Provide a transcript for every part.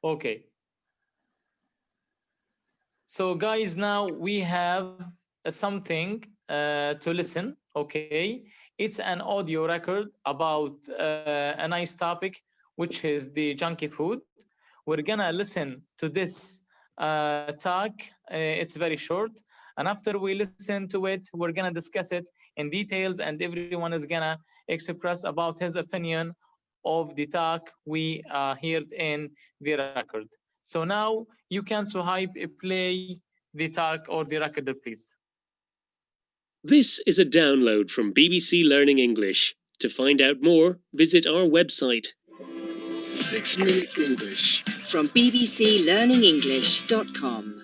Okay. So guys, now we have something to listen. Okay, it's an audio record about a nice topic, which is the junky food. We're gonna listen to this talk. It's very short, and after we listen to it, we're gonna discuss it in details, and everyone is gonna express about his opinion of the talk we heard in the record. So now you can Suhaib play the talk or the record, please. This is a download from BBC Learning English. To find out more, visit our website. 6 Minute English from bbclearningenglish.com.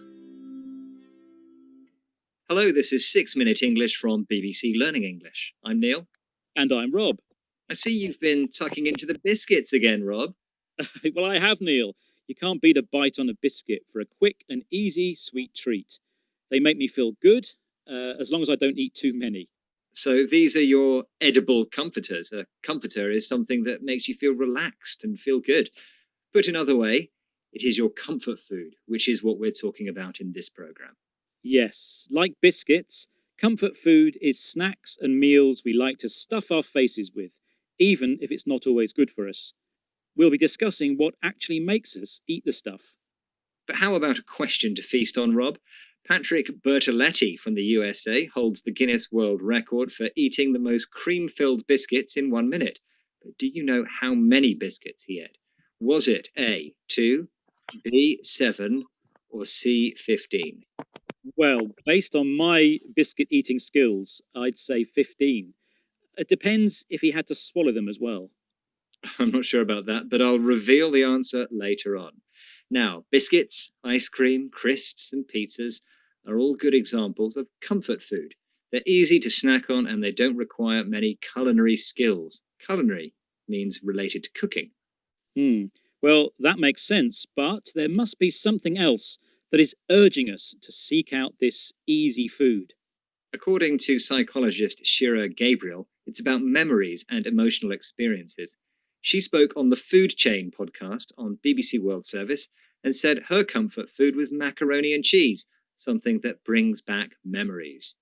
Hello, this is 6 Minute English from BBC Learning English. I'm Neil. And I'm Rob. I see you've been tucking into the biscuits again, Rob. Well, I have, Neil. You can't beat a bite on a biscuit for a quick and easy sweet treat. They make me feel good, as long as I don't eat too many. So these are your edible comforters. A comforter is something that makes you feel relaxed and feel good. Put another way, it is your comfort food, which is what we're talking about in this programme. Yes, like biscuits, comfort food is snacks and meals we like to stuff our faces with, even if it's not always good for us. We'll be discussing what actually makes us eat the stuff. But how about a question to feast on, Rob? Patrick Bertoletti from the USA holds the Guinness World Record for eating the most cream-filled biscuits in 1 minute. But do you know how many biscuits he ate? Was it A, 2, B, 7, or C, 15? Well, based on my biscuit eating skills, I'd say 15. It depends if he had to swallow them as well. I'm not sure about that, but I'll reveal the answer later on. Now, biscuits, ice cream, crisps, and pizzas are all good examples of comfort food. They're easy to snack on and they don't require many culinary skills. Culinary means related to cooking. Well, that makes sense, but there must be something else that is urging us to seek out this easy food. According to psychologist Shira Gabriel, it's about memories and emotional experiences. She spoke on the Food Chain podcast on BBC World Service and said her comfort food was macaroni and cheese, something that brings back memories.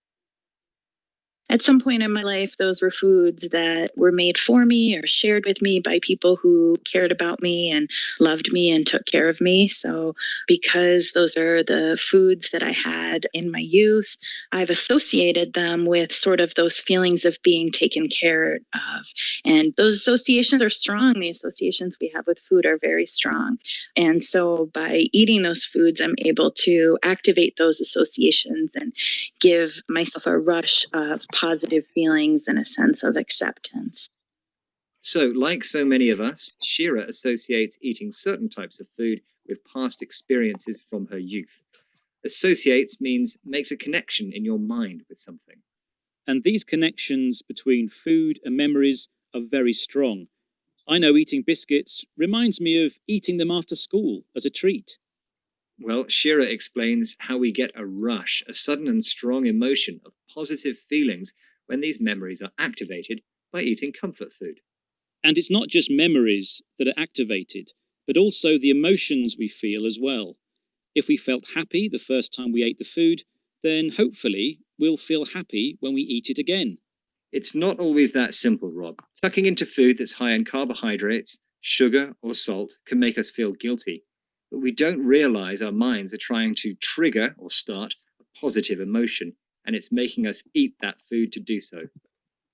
At some point in my life, those were foods that were made for me or shared with me by people who cared about me and loved me and took care of me. So because those are the foods that I had in my youth, I've associated them with sort of those feelings of being taken care of. And those associations are strong. The associations we have with food are very strong. And so by eating those foods, I'm able to activate those associations and give myself a rush of positive feelings and a sense of acceptance. So, like so many of us, Shira associates eating certain types of food with past experiences from her youth. Associates means makes a connection in your mind with something. And these connections between food and memories are very strong. I know eating biscuits reminds me of eating them after school as a treat. Well, Shira explains how we get a rush, a sudden and strong emotion of positive feelings when these memories are activated by eating comfort food. And it's not just memories that are activated, but also the emotions we feel as well. If we felt happy the first time we ate the food, then hopefully we'll feel happy when we eat it again. It's not always that simple, Rob. Tucking into food that's high in carbohydrates, sugar, or salt can make us feel guilty. But we don't realize our minds are trying to trigger or start a positive emotion, and it's making us eat that food to do so.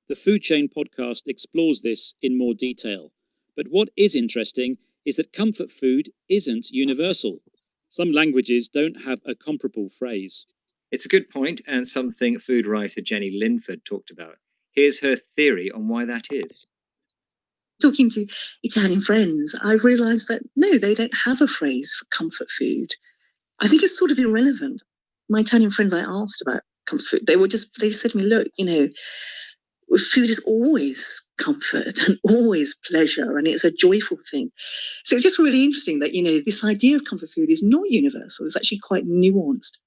The Food Chain podcast explores this in more detail. But what is interesting is that comfort food isn't universal. Some languages don't have a comparable phrase. It's a good point, and something food writer Jenny Linford talked about. Here's her theory on why that is. Talking to Italian friends, I've realised that no, they don't have a phrase for comfort food. I think it's sort of irrelevant. My Italian friends I asked about comfort food, they said to me, look, food is always comfort and always pleasure, and it's a joyful thing. So it's just really interesting that, this idea of comfort food is not universal. It's actually quite nuanced.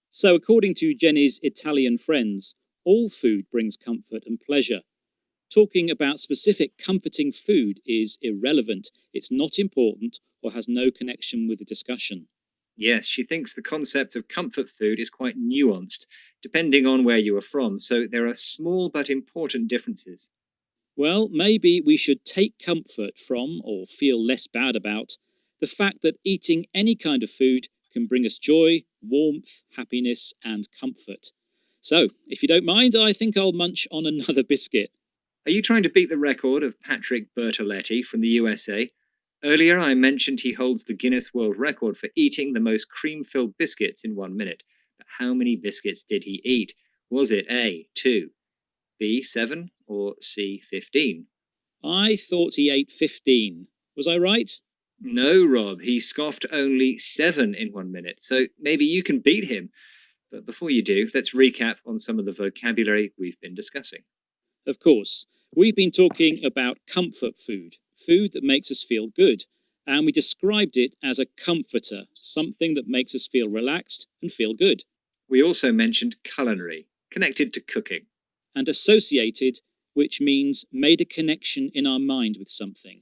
So according to Jenny's Italian friends, all food brings comfort and pleasure. talking about specific comforting food is irrelevant. It's not important or has no connection with the discussion. Yes, she thinks the concept of comfort food is quite nuanced, depending on where you are from, so there are small but important differences. Well, maybe we should take comfort from, or feel less bad about, the fact that eating any kind of food can bring us joy, warmth, happiness, and comfort. So, if you don't mind, I think I'll munch on another biscuit. Are you trying to beat the record of Patrick Bertoletti from the USA? Earlier, I mentioned he holds the Guinness World Record for eating the most cream-filled biscuits in 1 minute. But how many biscuits did he eat? Was it A, 2, B, 7, or C, 15? I thought he ate 15. Was I right? No, Rob, he scoffed only 7 in 1 minute, so maybe you can beat him. But before you do, let's recap on some of the vocabulary we've been discussing. Of course, we've been talking about comfort food, food that makes us feel good, and we described it as a comforter, something that makes us feel relaxed and feel good. We also mentioned culinary, connected to cooking. And associated, which means made a connection in our mind with something.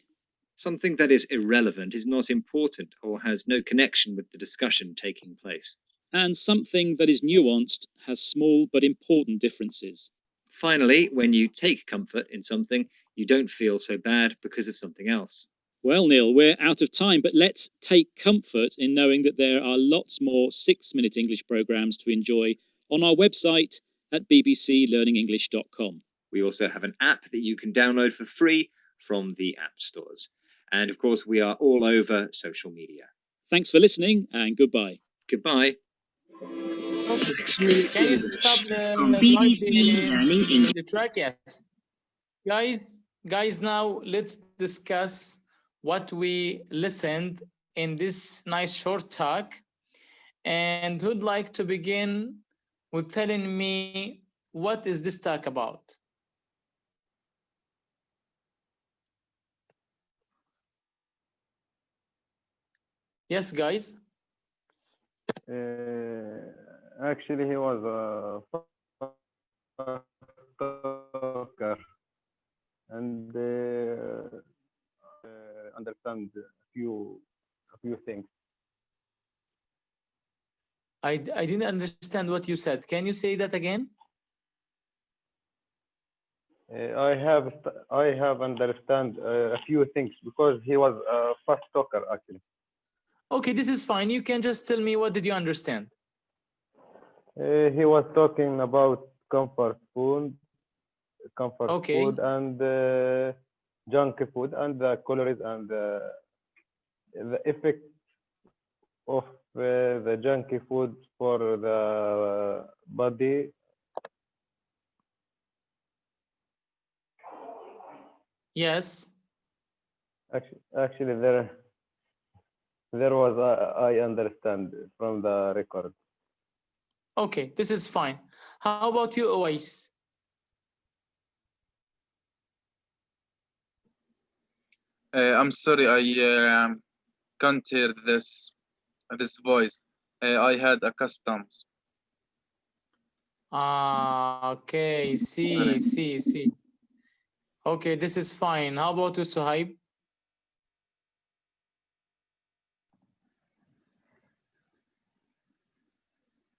Something that is irrelevant is not important or has no connection with the discussion taking place. And something that is nuanced has small but important differences. Finally, when you take comfort in something, you don't feel so bad because of something else. Well, Neil, we're out of time, but let's take comfort in knowing that there are lots more 6-minute English programs to enjoy on our website at bbclearningenglish.com. We also have an app that you can download for free from the app stores. And of course, we are all over social media. Thanks for listening, and goodbye. Goodbye. 6 minutes Can you English. stop the From BBC Learning English. the track? Yes. Guys, now let's discuss what we listened in this nice short talk. And who'd like to begin with telling me what is this talk about? Yes, guys. Actually, he was a talker and understand a few things. I didn't understand what you said. Can you say that again? I have understand a few things because he was a fast talker actually. Okay, this is fine. You can just tell me what did you understand? He was talking about comfort food Okay. food and junk food and the calories and the effect of the junky food for the body. Yes. Actually, there was I understand from the record. Okay, this is fine. How about you, Oais? I'm sorry, I can't hear this voice. I had a customs. Okay, see. Okay, this is fine. How about you, Suhaib?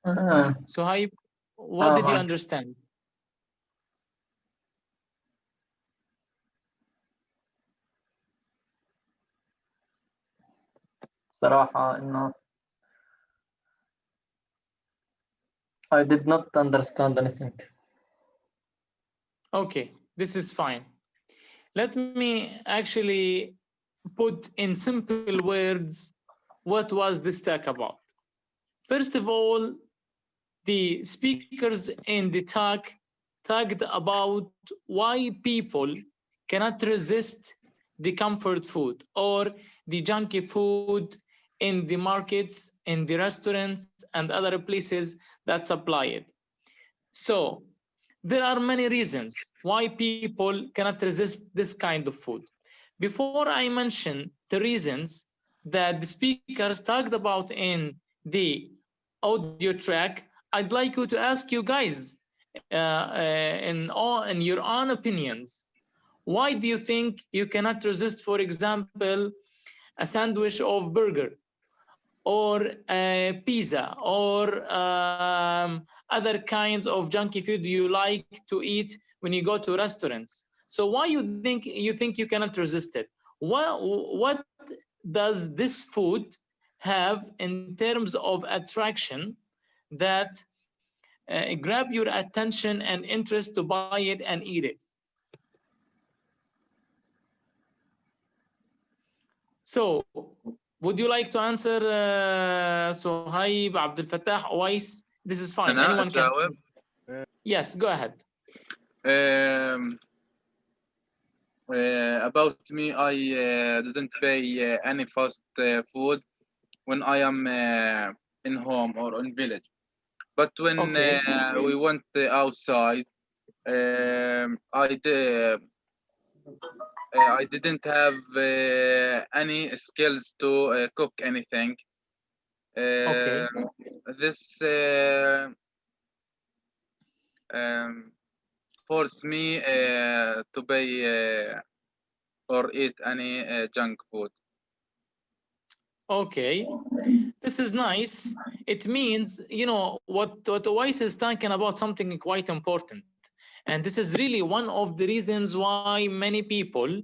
Suhaib, what did you understand? صراحة إنه I did not understand anything. Okay, this is fine. Let me actually put in simple words what was this talk about. First of all, the speakers in the talk talked about why people cannot resist the comfort food or the junky food in the markets, in the restaurants, and other places that supply it. So there are many reasons why people cannot resist this kind of food. Before I mention the reasons that the speakers talked about in the audio track, I'd like you to ask you guys in your own opinions, Why do you think you cannot resist, for example, a sandwich of burger or a pizza or other kinds of junky food you like to eat when you go to restaurants? So why you think you cannot resist it? What does this food have in terms of attraction that grab your attention and interest to buy it and eat it? So, would you like to answer, Suhaib, Abdul Fattah, Oais? This is fine. أنا Anyone can. أجاوب. Yes, go ahead. About me, I didn't buy any fast food when I am in home or in village. But when Okay. we went outside, I didn't have any skills to cook anything. Okay. This forced me to buy or eat any junk food. Okay, this is nice. It means, you know, what Oais is talking about something quite important. And this is really one of the reasons why many people,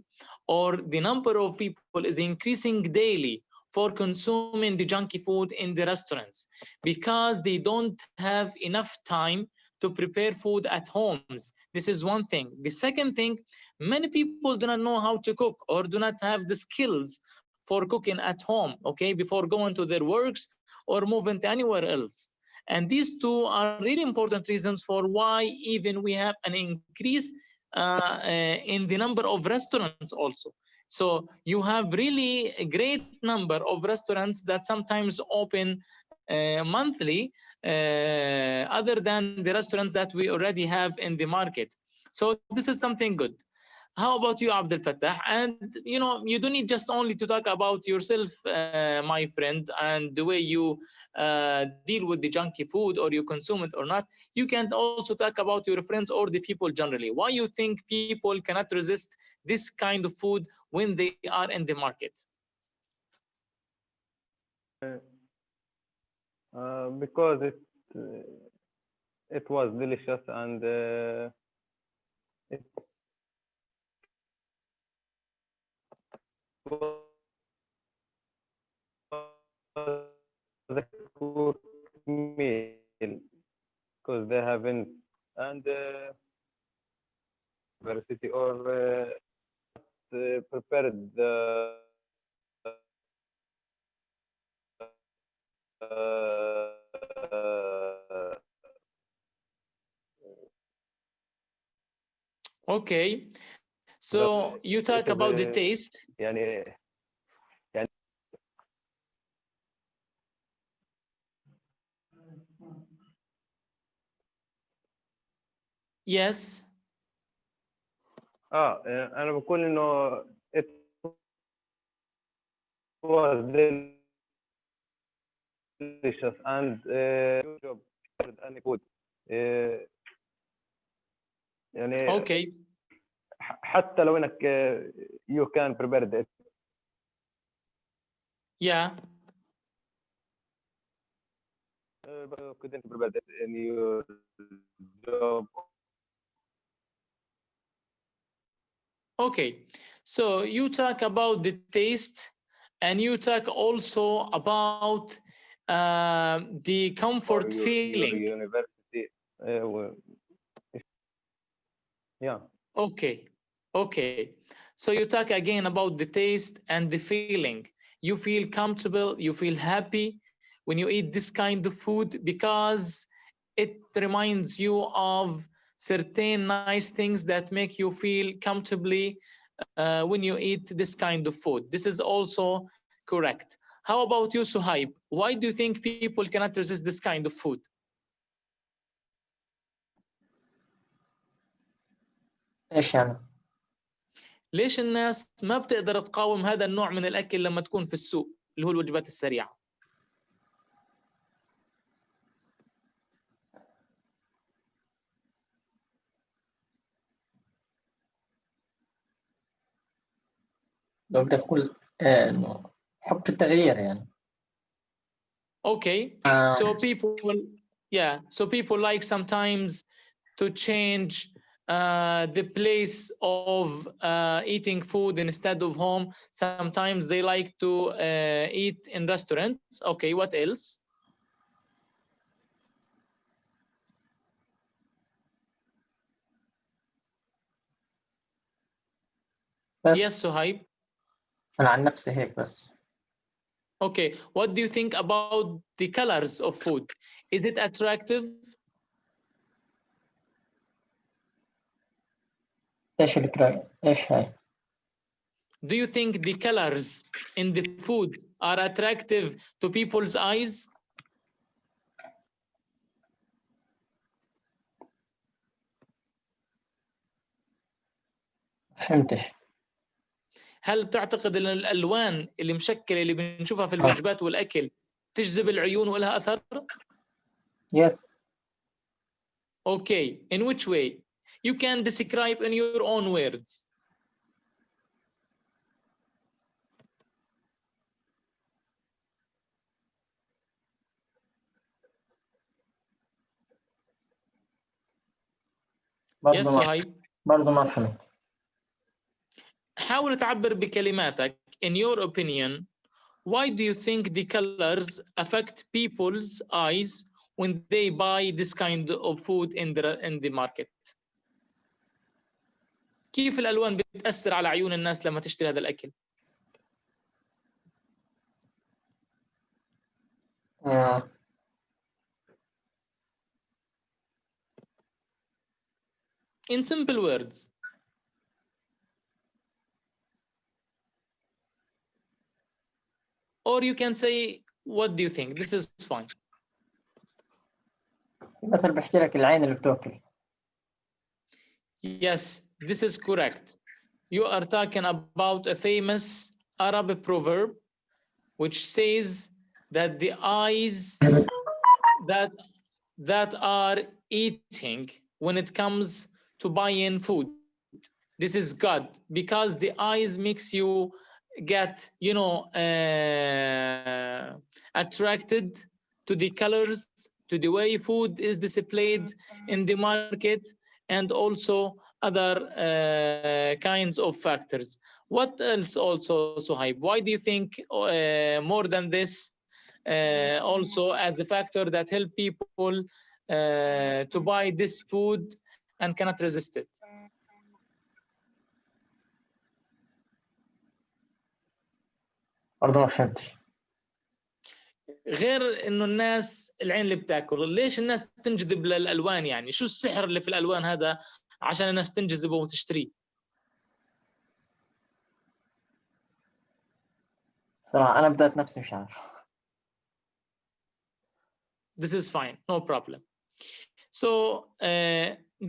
or the number of people, is increasing daily for consuming the junky food in the restaurants, because they don't have enough time to prepare food at homes. This is one thing. The second thing, many people do not know how to cook or do not have the skills for cooking at home, okay, before going to their works or moving to anywhere else. And these two are really important reasons for why even we have an increase in the number of restaurants also. So you have really a great number of restaurants that sometimes open monthly, other than the restaurants that we already have in the market. So this is something good. How about you, Abdel Fattah? And you know, you don't need just only to talk about yourself, my friend, and the way you deal with the junky food or you consume it or not. You can also talk about your friends or the people generally. Why you think people cannot resist this kind of food when they are in the market? Because it was delicious and it was a good meal because they haven't and diversity or prepared the Okay, so you talk about the taste. يعني Yes. أنا بقول إنه it was delicious and job any food يعني Okay. حتى لو إنك you can prepare it Yeah. couldn't prepare it in your job. Okay, so you talk about the taste, and you talk also about the comfort your feeling. university yeah. Okay, so you talk again about the taste and the feeling. You feel comfortable, you feel happy when you eat this kind of food because it reminds you of certain nice things that make you feel comfortably when you eat this kind of food. This is also correct. How about you, Suhaib? Why do you think people cannot resist this kind of food? ايش يعني؟ ليش الناس ما بتقدر تقاوم هذا النوع من الأكل لما تكون في السوق اللي هو الوجبات السريعة؟ لو بدي أقول إنه حب التغيير يعني. Okay, so people like sometimes to change the place of eating food instead of home. Sometimes they like to eat in restaurants. Okay, what else? بس Yes, Suhaib. أنا عن نفسي هيك بس. Okay, what do you think about the colors of food? Is it attractive? إيش الكراي؟ إيش هاي؟ Do you think the colors in the food are attractive to people's eyes? فهمتش. هل تعتقد ان الالوان اللي مشكله اللي بنشوفها في الوجبات والاكل تجذب العيون ولها اثر؟ Yes. Okay, in which way? You can describe in your own words. Yes, Suhaib. برضو ما فهمت. حاول تعبر بكلماتك. In your opinion, why do you think the colors affect people's eyes when they buy this kind of food in the market? كيف الألوان بتأثر على عيون الناس لما تشتري هذا الأكل؟ In simple words. Or you can say, what do you think? This is fine. مثل بحكي لك العين اللي بتاكل. Yes, this is correct. You are talking about a famous Arab proverb which says that the eyes that are eating when it comes to buying food, this is God, because the eyes makes you get, you know, attracted to the colors, to the way food is displayed in the market, and also other kinds of factors. What else also, Suhaib? Why do you think more than this also as a factor that help people to buy this food and cannot resist it? برضو ما فهمتش. غير انه الناس العين اللي بتاكل، ليش الناس تنجذب للالوان؟ يعني شو السحر اللي في الالوان هذا عشان الناس تنجذب وتشتريه؟ صراحة أنا بدأت نفسي مش عارف. This is fine, no problem. So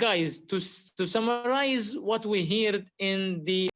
guys, to summarize what we heard in the